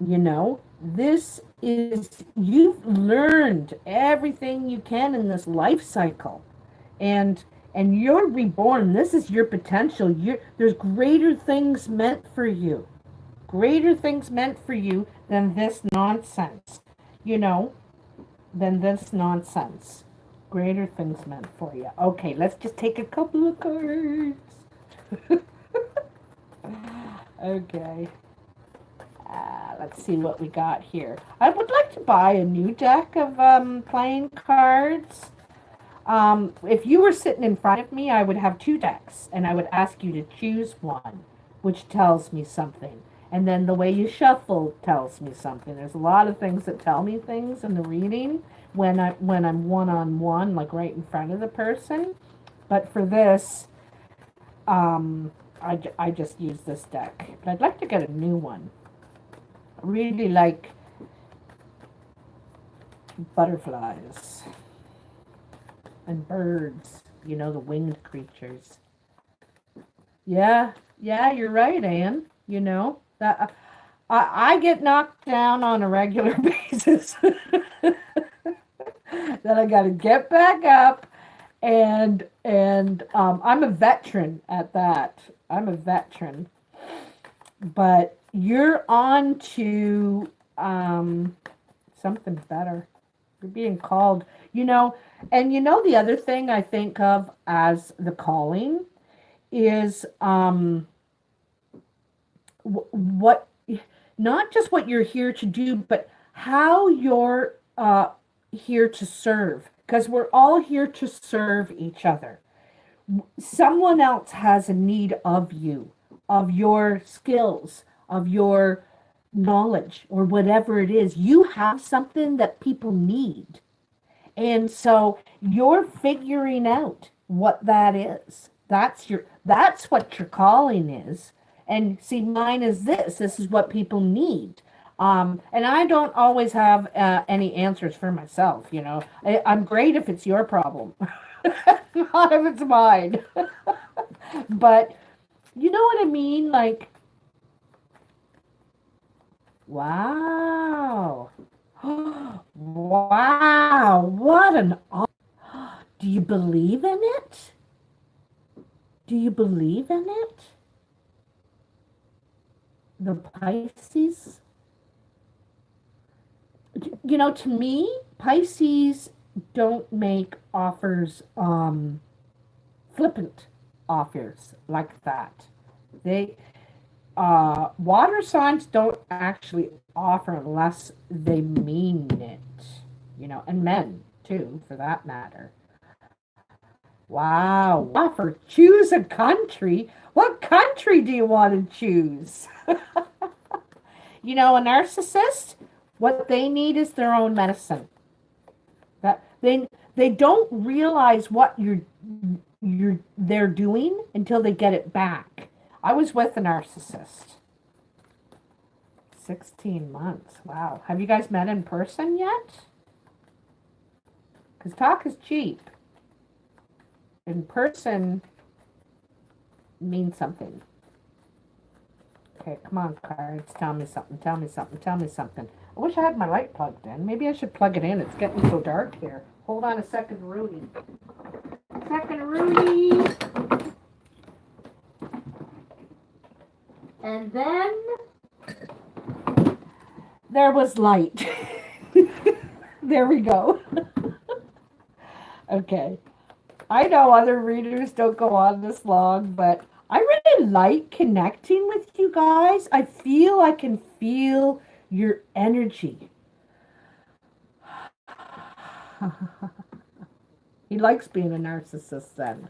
You know, this is, you've learned everything you can in this life cycle. and you're reborn. This is your potential. There's greater things meant for you. Greater things meant for you than this nonsense. You know, than this nonsense. Greater things meant for you. Okay, let's just take a couple of cards. Okay. Let's see what we got here. I would like to buy a new deck of playing cards. If you were sitting in front of me, I would have two decks, and I would ask you to choose one, which tells me something. And then the way you shuffle tells me something. There's a lot of things that tell me things in the reading when I'm one-on-one, like right in front of the person. But for this, I just use this deck. But I'd like to get a new one. I really like butterflies and birds, you know, the winged creatures. Yeah, you're right, Anne. You know, that I get knocked down on a regular basis. Then I got to get back up, and I'm a veteran at that. I'm a veteran, but you're on to something better. You're being called, you know, and you know the other thing I think of as the calling is what, not just what you're here to do, but how you're here to serve, because we're all here to serve each other. Someone else has a need of you, of your skills, of your knowledge, or whatever it is. You have something that people need. And so you're figuring out what that is. That's what your calling is. And see, mine is this. This is what people need. And I don't always have any answers for myself, you know. I'm great if it's your problem. Not if it's mine. But you know what I mean? Like, wow. Wow. What an... Do you believe in it? Do you believe in it? The Pisces? You know, to me, Pisces don't make offers, flippant offers like that. They, water signs don't actually offer unless they mean it, you know, and men too, for that matter. Wow. Offer, choose a country. What country do you want to choose? You know, a narcissist, what they need is their own medicine. That they don't realize what they're doing until they get it back. I was with a narcissist. 16 months. Wow. Have you guys met in person yet? Because talk is cheap. In person means something. Okay, come on, cards. Tell me something. Tell me something. Tell me something. I wish I had my light plugged in. Maybe I should plug it in. It's getting so dark here. Hold on a second, Rudy. And then there was light. There we go. Okay. I know other readers don't go on this long, but I really like connecting with you guys. I can feel your energy. He likes being a narcissist then.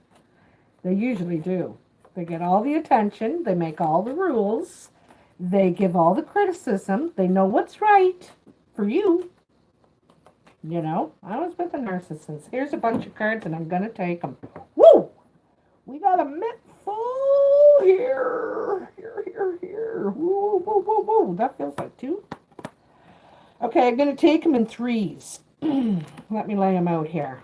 They usually do. They get all the attention. They make all the rules. They give all the criticism. They know what's right for you. You know, I was with a narcissist. Here's a bunch of cards and I'm going to take them. Woo! We got a mitt full here. Here. Woo, woo, woo, woo. That feels like two. Okay, I'm going to take them in threes. Let me lay them out here.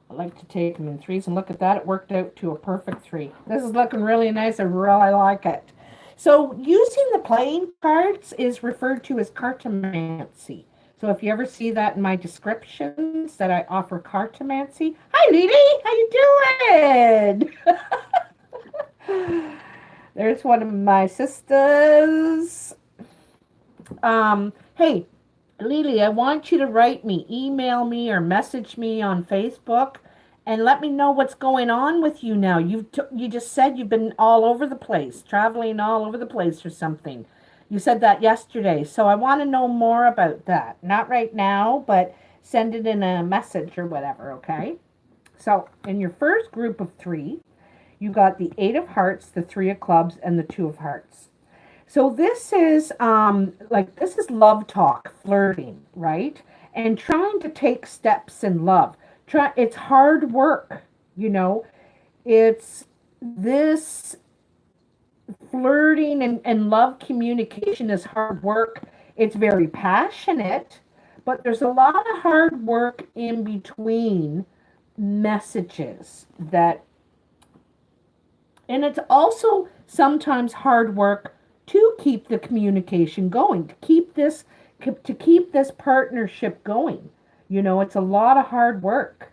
I like to take them in threes, and look at that. It worked out to a perfect three. This is looking really nice. I really like it. So using the playing cards is referred to as cartomancy. So if you ever see that in my descriptions that I offer cartomancy, hi Hi, Lily. How you doing? There's one of my sisters. Hey, Lily, I want you to write me, email me, or message me on Facebook, and let me know what's going on with you now. You just said you've been all over the place, traveling all over the place or something. You said that yesterday, so I want to know more about that. Not right now, but send it in a message or whatever, okay? So, in your first group of three, you got the Eight of Hearts, the Three of Clubs, and the Two of Hearts. So this is love talk, flirting, right? And trying to take steps in love. It's hard work, you know. It's this flirting and love communication is hard work. It's very passionate, but there's a lot of hard work in between messages that, and it's also sometimes hard work to keep the communication going, to keep this partnership going. You know, it's a lot of hard work.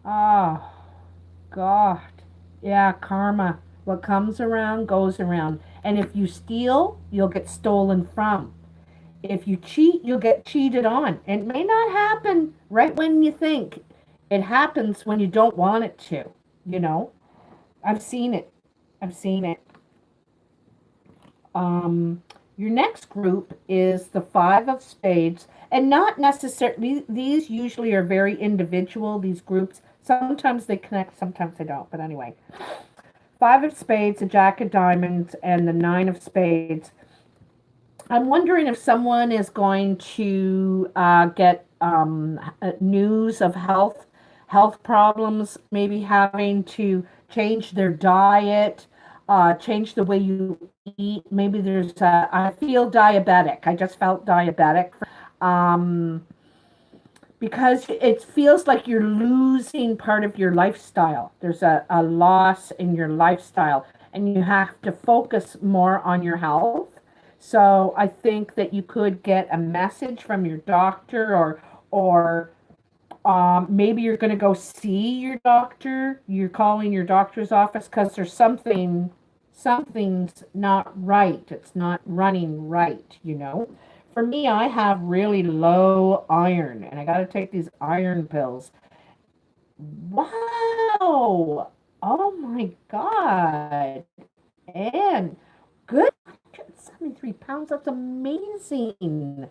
Oh, God. Yeah, karma. What comes around goes around. And if you steal, you'll get stolen from. If you cheat, you'll get cheated on. It may not happen right when you think. It happens when you don't want it to, you know? I've seen it. I've seen it. Um, your next group is the Five of Spades, and not necessarily, these usually are very individual, these groups. Sometimes they connect, sometimes they don't. But anyway, Five of Spades, the Jack of Diamonds, and the Nine of Spades. I'm wondering if someone is going to get news of health problems, maybe having to change their diet, change the way you eat. Maybe I feel diabetic. I just felt diabetic. Um, because it feels like you're losing part of your lifestyle. There's a loss in your lifestyle, and you have to focus more on your health. So I think that you could get a message from your doctor, or maybe you're going to go see your doctor. You're calling your doctor's office because there's something's not right. It's not running right, you know. For me, I have really low iron, and I got to take these iron pills. Wow. Oh my God. And good, 173 pounds. That's amazing.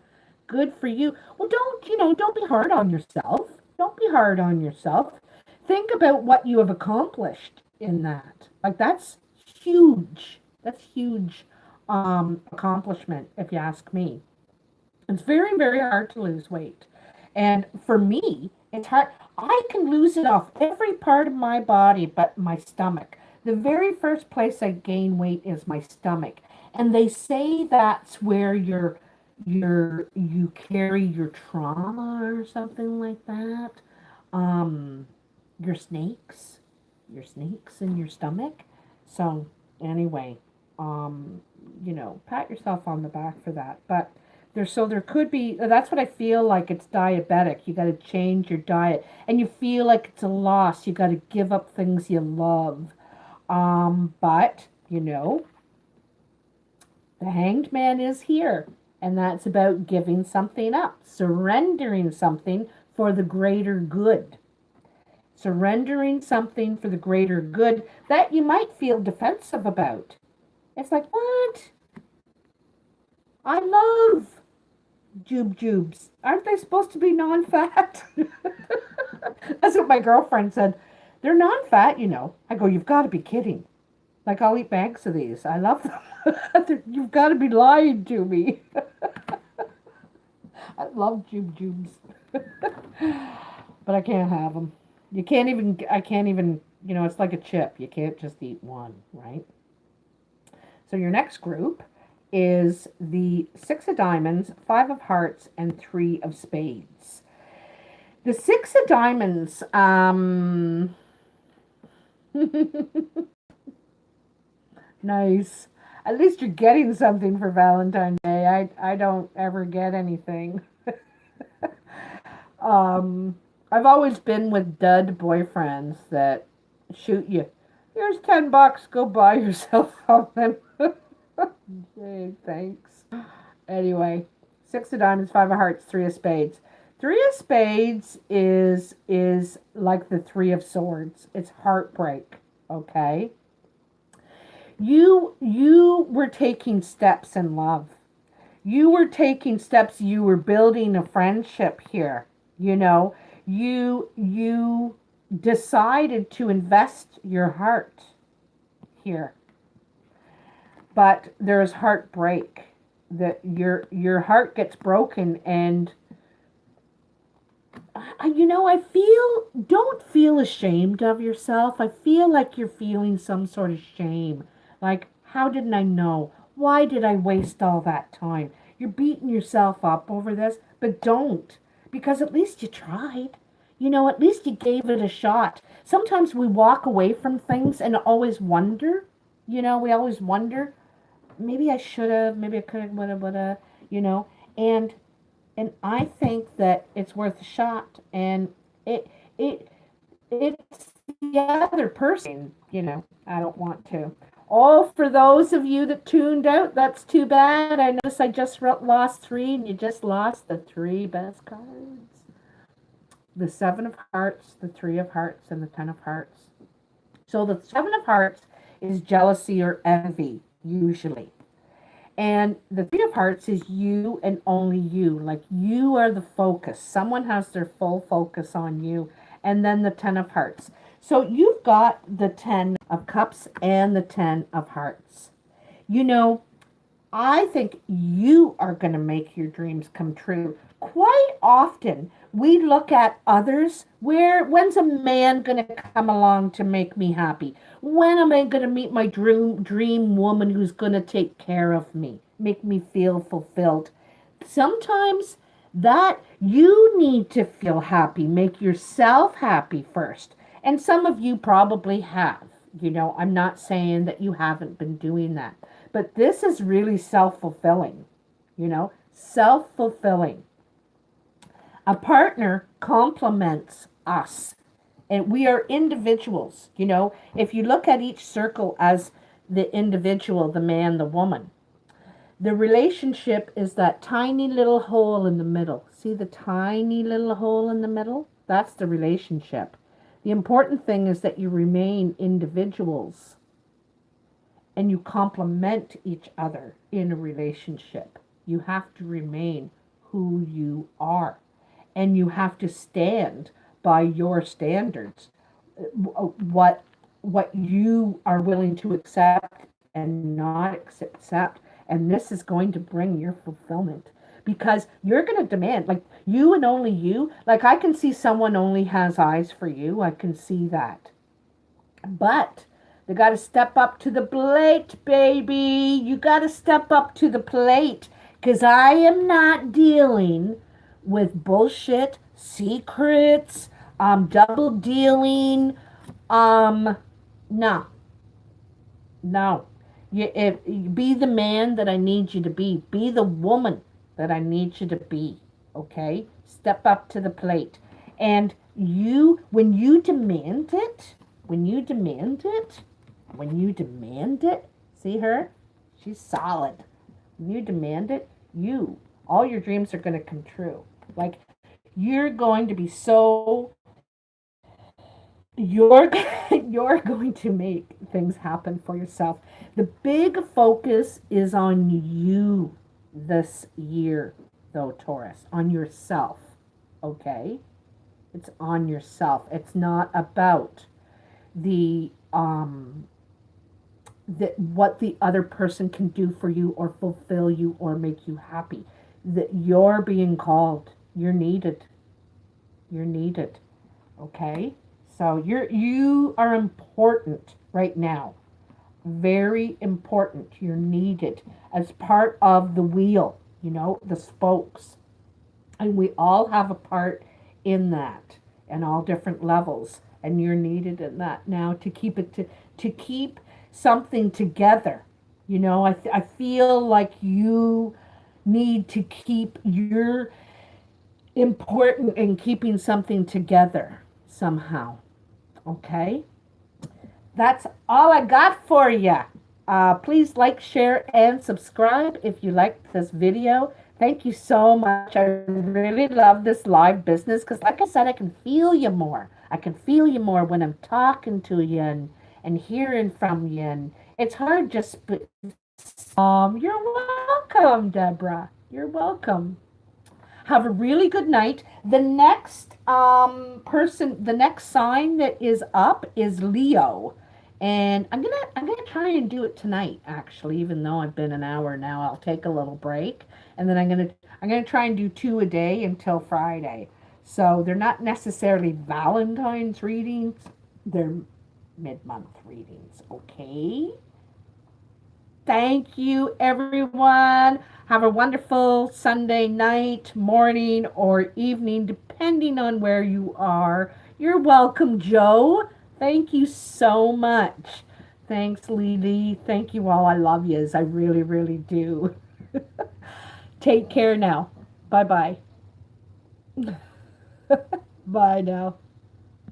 Good for you. Well, don't be hard on yourself. Don't be hard on yourself. Think about what you have accomplished in that. Like, that's huge. That's huge accomplishment, if you ask me. It's very, very hard to lose weight. And for me, it's hard. I can lose it off every part of my body but my stomach. The very first place I gain weight is my stomach. And they say that's where you carry your trauma or something like that. Um, your snakes, in your stomach. So anyway, pat yourself on the back for that. But there could be, that's what I feel like, it's diabetic. You got to change your diet, and you feel like it's a loss. You got to give up things you love. But the Hanged Man is here, and that's about giving something up, surrendering something for the greater good. Surrendering something for the greater good that you might feel defensive about. It's like, what? I love jubes. Aren't they supposed to be non-fat? That's what my girlfriend said. They're non-fat, you know. I go, you've got to be kidding. Like, I'll eat bags of these. I love them. You've got to be lying to me. I love jubes. But I can't have them. I can't even, it's like a chip. You can't just eat one, right? So your next group is the Six of Diamonds, Five of Hearts, and Three of Spades. The Six of Diamonds, nice. At least you're getting something for Valentine's Day. I don't ever get anything. Um, I've always been with dud boyfriends that shoot you. Here's $10. Go buy yourself something. Okay, thanks. Anyway, 6 of diamonds, 5 of hearts, 3 of spades. 3 of spades is like the 3 of swords. It's heartbreak. Okay. You were taking steps in love. You were taking steps. You were building a friendship here. You know, you decided to invest your heart here, but there's heartbreak. That your heart gets broken, and I feel, don't feel ashamed of yourself. I feel like you're feeling some sort of shame. Like, how didn't I know? Why did I waste all that time? You're beating yourself up over this, but don't, because at least you tried. At least you gave it a shot. Sometimes we walk away from things and always wonder, we always wonder, maybe I should have, maybe I could have, woulda, and I think that it's worth a shot, and it it it's the other person, I don't want to. Oh, for those of you that tuned out, that's too bad. I noticed I just lost 3, and you just lost the 3 best cards. The 7 of hearts, the 3 of hearts, and the 10 of hearts. So the 7 of hearts is jealousy or envy, usually. And the 3 of hearts is you and only you. Like, you are the focus. Someone has their full focus on you. And then the 10 of hearts. So you've got the 10 of cups and the 10 of hearts. I think you are going to make your dreams come true. Quite often, we look at others. When's a man going to come along to make me happy? When am I going to meet my dream woman who's going to take care of me, make me feel fulfilled? Sometimes that you need to feel happy, make yourself happy first. And some of you probably have. I'm not saying that you haven't been doing that. But this is really self-fulfilling, self-fulfilling. A partner complements us, and we are individuals. If you look at each circle as the individual, the man, the woman, the relationship is that tiny little hole in the middle. See the tiny little hole in the middle? That's the relationship. The important thing is that you remain individuals and you complement each other in a relationship. You have to remain who you are, and you have to stand by your standards, what you are willing to accept and not accept. And this is going to bring your fulfillment, because you're going to demand, like, you and only you. Like, I can see someone only has eyes for you. I can see that. But they got to step up to the plate, baby. You got to step up to the plate, because I am not dealing with bullshit, secrets, double dealing. No. You be the man that I need you to be. Be the woman that I need you to be. Okay? Step up to the plate. And when you demand it, see her? She's solid. When you demand it, all your dreams are going to come true. Like, you're going to be so, you're going to make things happen for yourself. The big focus is on you this year, though, Taurus, on yourself. Okay? It's on yourself. It's not about what the other person can do for you or fulfill you or make you happy. That you're being called. You're needed. Okay? So you are important right now. Very important. You're needed as part of the wheel, the spokes. And we all have a part in that, and all different levels. And you're needed in that now to keep something together. You know, I feel like you need to keep your important in keeping something together somehow. Okay? That's all I got for you. Please like, share, and subscribe if you liked this video. Thank you so much. I really love this live business because, like I said, I can feel you more. I can feel you more when I'm talking to you and hearing from you. And it's hard just. You're welcome, Deborah. You're welcome. Have a really good night. The next the next sign that is up is Leo. And I'm gonna try and do it tonight, actually, even though I've been an hour now. I'll take a little break. And then I'm gonna try and do 2 a day until Friday. So they're not necessarily Valentine's readings, they're mid-month readings, okay? Thank you, everyone. Have a wonderful Sunday night, morning, or evening, depending on where you are. You're welcome, Joe. Thank you so much. Thanks, Lily. Thank you all. I love yous. I really, really do. Take care now. Bye bye. Bye now.